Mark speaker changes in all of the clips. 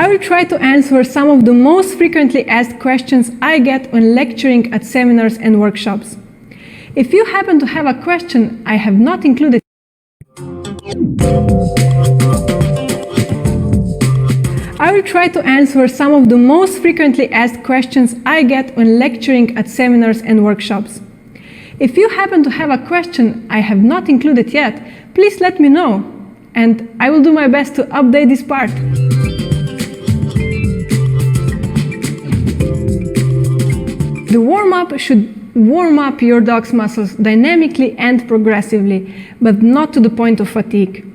Speaker 1: I will try to answer some of the most frequently asked questions I get when lecturing at seminars and workshops. If you happen to have a question I have not included, I will try to answer some of the most frequently asked questions I get when lecturing at seminars and workshops. If you happen to have a question I have not included yet, please let me know, and I will do my best to update this part. The warm-up should warm up your dog's muscles dynamically and progressively, but not to the point of fatigue.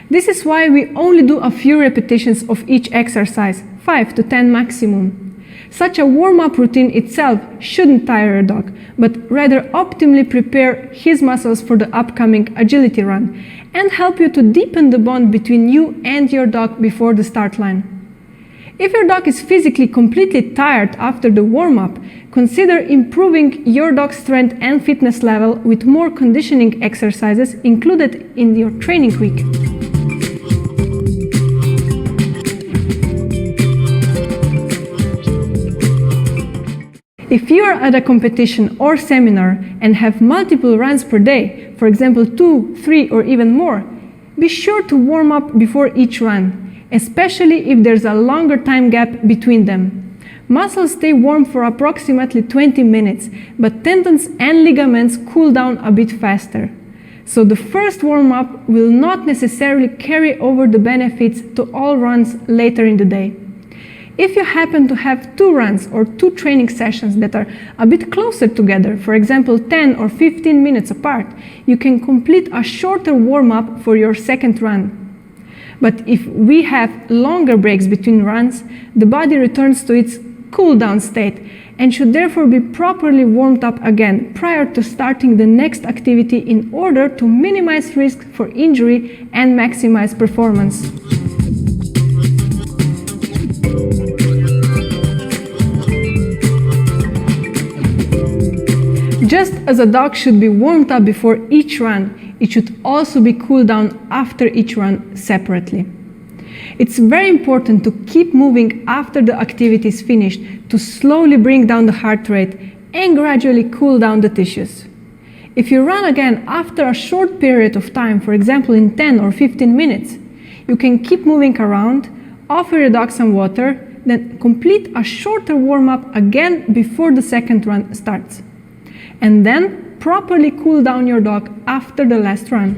Speaker 1: This is why we only do a few repetitions of each exercise, 5 to 10 maximum. Such a warm-up routine itself shouldn't tire a dog, but rather optimally prepare his muscles for the upcoming agility run and help you to deepen the bond between you and your dog before the start line. If your dog is physically completely tired after the warm-up, consider improving your dog's strength and fitness level with more conditioning exercises included in your training week. If you are at a competition or seminar and have multiple runs per day, for example 2, 3 or even more, be sure to warm up before each run, especially if there's a longer time gap between them. Muscles stay warm for approximately 20 minutes, but tendons and ligaments cool down a bit faster. So the first warm-up will not necessarily carry over the benefits to all runs later in the day. If you happen to have 2 runs or 2 training sessions that are a bit closer together, for example 10 or 15 minutes apart, you can complete a shorter warm-up for your second run. But if we have longer breaks between runs, the body returns to its cool-down state and should therefore be properly warmed up again prior to starting the next activity in order to minimize risk for injury and maximize performance. Just as a dog should be warmed up before each run, it should also be cooled down after each run separately. It's very important to keep moving after the activity is finished to slowly bring down the heart rate and gradually cool down the tissues. If you run again after a short period of time, for example in 10 or 15 minutes, you can keep moving around, offer your dog some water, then complete a shorter warm-up again before the second run starts. And then properly cool down your dog after the last run.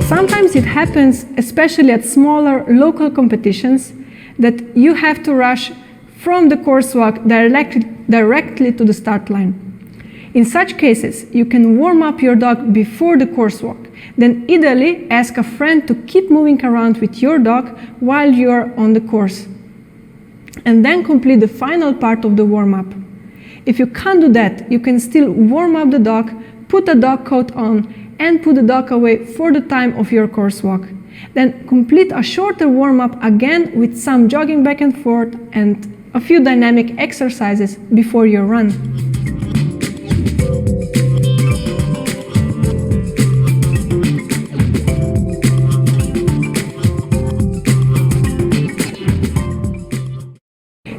Speaker 1: Sometimes it happens, especially at smaller local competitions, that you have to rush from the course walk directly to the start line. In such cases, you can warm up your dog before the course walk. Then ideally ask a friend to keep moving around with your dog while you are on the course. And then complete the final part of the warm-up. If you can't do that, you can still warm up the dog, put a dog coat on, and put the dog away for the time of your course walk. Then complete a shorter warm-up again with some jogging back and forth and a few dynamic exercises before your run.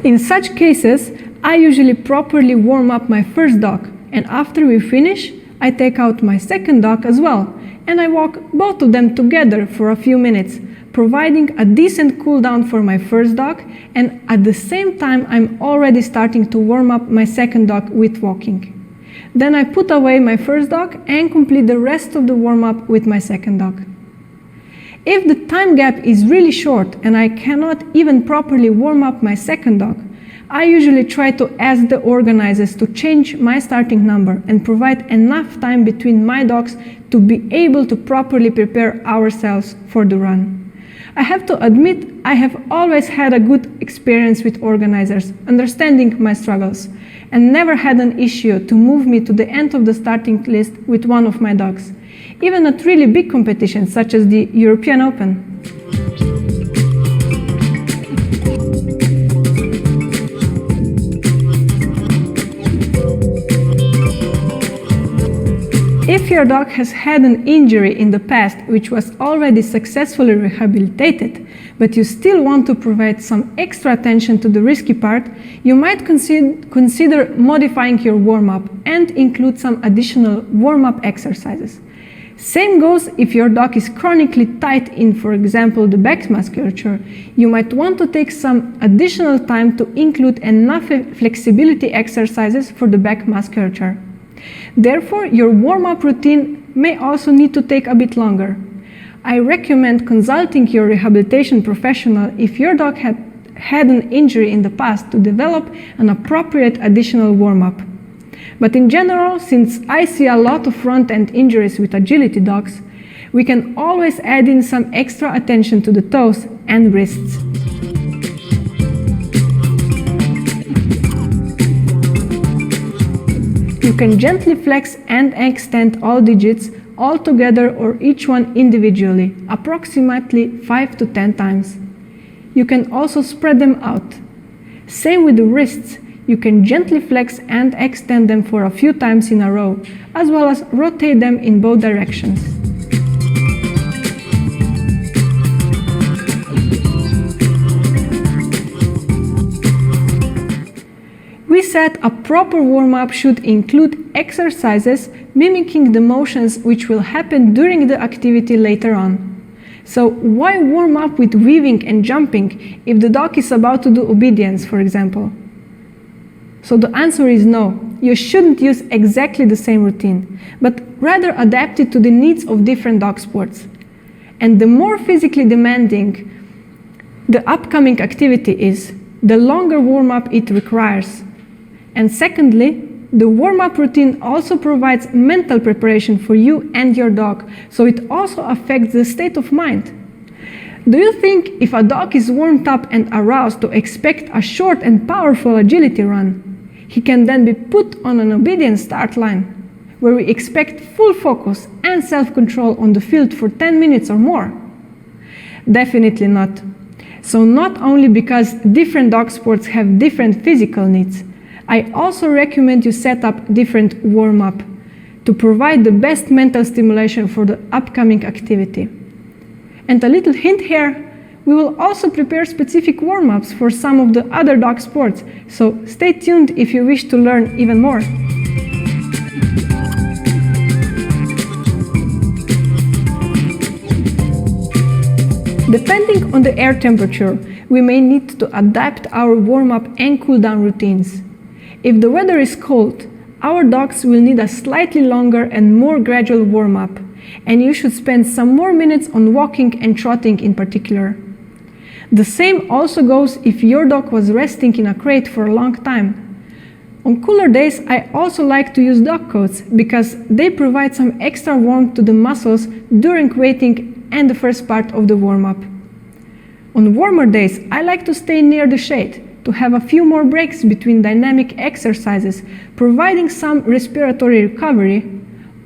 Speaker 1: In such cases, I usually properly warm up my first dog, and after we finish, I take out my second dog as well, and I walk both of them together for a few minutes, providing a decent cool down for my first dog, and at the same time I'm already starting to warm up my second dog with walking. Then I put away my first dog and complete the rest of the warm-up with my second dog. If the time gap is really short and I cannot even properly warm up my second dog, I usually try to ask the organizers to change my starting number and provide enough time between my dogs to be able to properly prepare ourselves for the run. I have to admit, I have always had a good experience with organizers, understanding my struggles, and never had an issue to move me to the end of the starting list with one of my dogs, even at really big competitions such as the European Open. If your dog has had an injury in the past which was already successfully rehabilitated, but you still want to provide some extra attention to the risky part, you might consider modifying your warm-up and include some additional warm-up exercises. Same goes if your dog is chronically tight in, for example, the back musculature. You might want to take some additional time to include enough flexibility exercises for the back musculature. Therefore, your warm-up routine may also need to take a bit longer. I recommend consulting your rehabilitation professional if your dog had an injury in the past to develop an appropriate additional warm-up. But in general, since I see a lot of front-end injuries with agility dogs, we can always add in some extra attention to the toes and wrists. You can gently flex and extend all digits all together or each one individually, approximately 5 to 10 times. You can also spread them out. Same with the wrists. You can gently flex and extend them for a few times in a row, as well as rotate them in both directions. We said a proper warm-up should include exercises mimicking the motions which will happen during the activity later on. So why warm up with weaving and jumping if the dog is about to do obedience, for example? So the answer is no. You shouldn't use exactly the same routine, but rather adapt it to the needs of different dog sports. And the more physically demanding the upcoming activity is, the longer warm-up it requires. And secondly, the warm-up routine also provides mental preparation for you and your dog, so it also affects the state of mind. Do you think if a dog is warmed up and aroused to expect a short and powerful agility run, he can then be put on an obedience start line, where we expect full focus and self-control on the field for 10 minutes or more? Definitely not. So not only because different dog sports have different physical needs, I also recommend you set up different warm-up to provide the best mental stimulation for the upcoming activity. And a little hint here, we will also prepare specific warm-ups for some of the other dog sports, so stay tuned if you wish to learn even more. Depending on the air temperature, we may need to adapt our warm-up and cool-down routines. If the weather is cold, our dogs will need a slightly longer and more gradual warm-up, and you should spend some more minutes on walking and trotting in particular. The same also goes if your dog was resting in a crate for a long time. On cooler days, I also like to use dog coats because they provide some extra warmth to the muscles during waiting and the first part of the warm-up. On warmer days, I like to stay near the shade, to have a few more breaks between dynamic exercises, providing some respiratory recovery,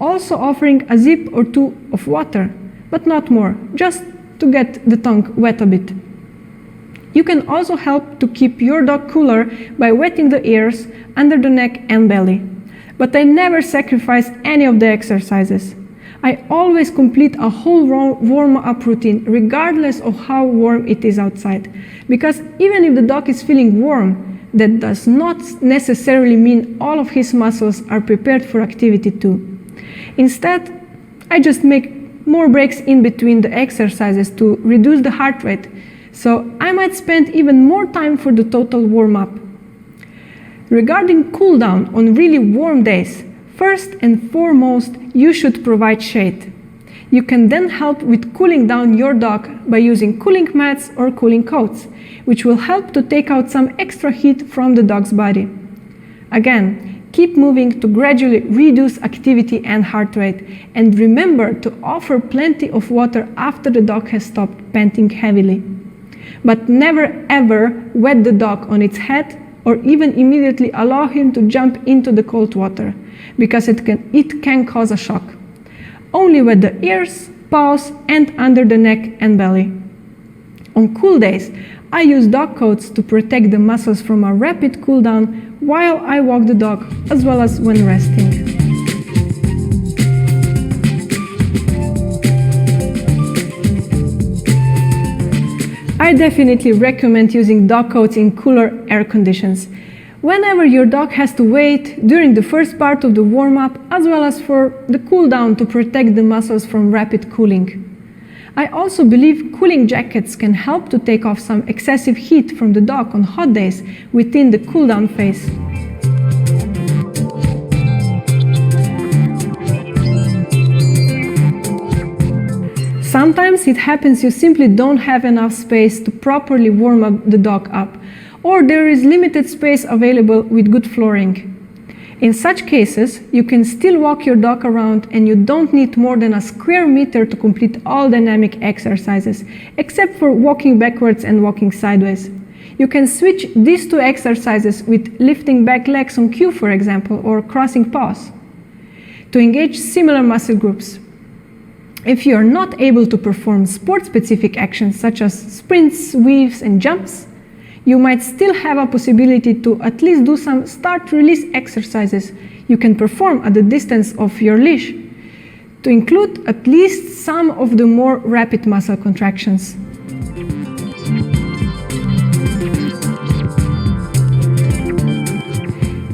Speaker 1: also offering a sip or two of water, but not more, just to get the tongue wet a bit. You can also help to keep your dog cooler by wetting the ears, under the neck and belly. But I never sacrifice any of the exercises. I always complete a whole warm-up routine regardless of how warm it is outside, because even if the dog is feeling warm, that does not necessarily mean all of his muscles are prepared for activity too. Instead, I just make more breaks in between the exercises to reduce the heart rate, so I might spend even more time for the total warm-up. Regarding cool-down on really warm days, first and foremost, you should provide shade. You can then help with cooling down your dog by using cooling mats or cooling coats, which will help to take out some extra heat from the dog's body. Again, keep moving to gradually reduce activity and heart rate, and remember to offer plenty of water after the dog has stopped panting heavily. But never ever wet the dog on its head or even immediately allow him to jump into the cold water, because it can cause a shock. Only wet the ears, paws, and under the neck and belly. On cool days, I use dog coats to protect the muscles from a rapid cool down while I walk the dog, as well as when resting. I definitely recommend using dog coats in cooler air conditions. Whenever your dog has to wait during the first part of the warm-up, as well as for the cool down to protect the muscles from rapid cooling. I also believe cooling jackets can help to take off some excessive heat from the dog on hot days within the cool down phase. Sometimes it happens you simply don't have enough space to properly warm up the dog up, or there is limited space available with good flooring. In such cases, you can still walk your dog around and you don't need more than a square meter to complete all dynamic exercises, except for walking backwards and walking sideways. You can switch these two exercises with lifting back legs on cue, for example, or crossing paws, to engage similar muscle groups. If you are not able to perform sport-specific actions such as sprints, weaves, and jumps, you might still have a possibility to at least do some start-release exercises you can perform at the distance of your leash, to include at least some of the more rapid muscle contractions.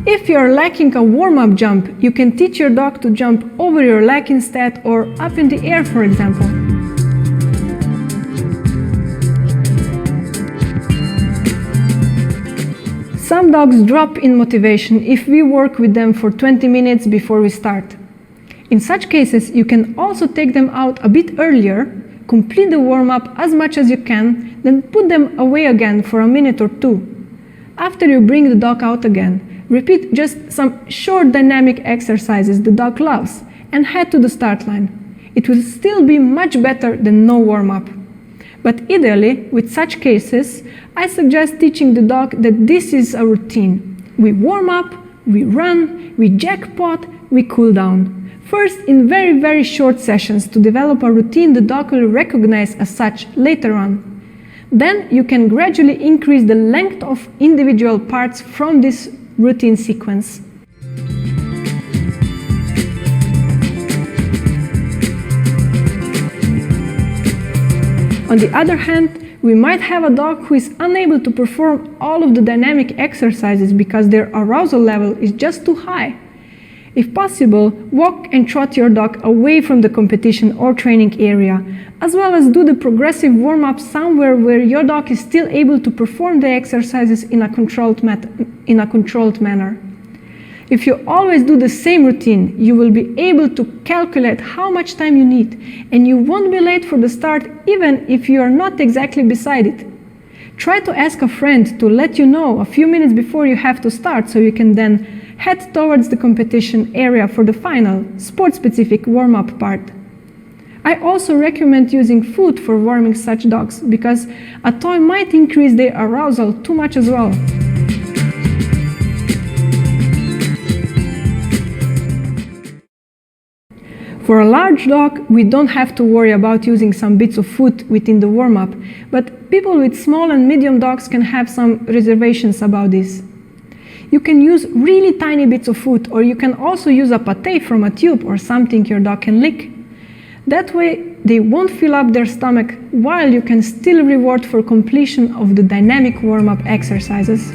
Speaker 1: If you are lacking a warm-up jump, you can teach your dog to jump over your leg instead, or up in the air, for example. Some dogs drop in motivation if we work with them for 20 minutes before we start. In such cases, you can also take them out a bit earlier, complete the warm-up as much as you can, then put them away again for a minute or two. After you bring the dog out again, repeat just some short dynamic exercises the dog loves and head to the start line. It will still be much better than no warm-up. But ideally, with such cases, I suggest teaching the dog that this is a routine. We warm up, we run, we jackpot, we cool down. First, in very, very short sessions to develop a routine the dog will recognize as such later on. Then you can gradually increase the length of individual parts from this routine sequence. On the other hand, we might have a dog who is unable to perform all of the dynamic exercises because their arousal level is just too high. If possible, walk and trot your dog away from the competition or training area, as well as do the progressive warm-up somewhere where your dog is still able to perform the exercises in a controlled manner. If you always do the same routine, you will be able to calculate how much time you need, and you won't be late for the start even if you are not exactly beside it. Try to ask a friend to let you know a few minutes before you have to start, so you can then head towards the competition area for the final, sport-specific warm-up part. I also recommend using food for warming such dogs, because a toy might increase their arousal too much as well. For a large dog, we don't have to worry about using some bits of food within the warm-up, but people with small and medium dogs can have some reservations about this. You can use really tiny bits of food, or you can also use a pate from a tube or something your dog can lick. That way, they won't fill up their stomach while you can still reward for completion of the dynamic warm-up exercises.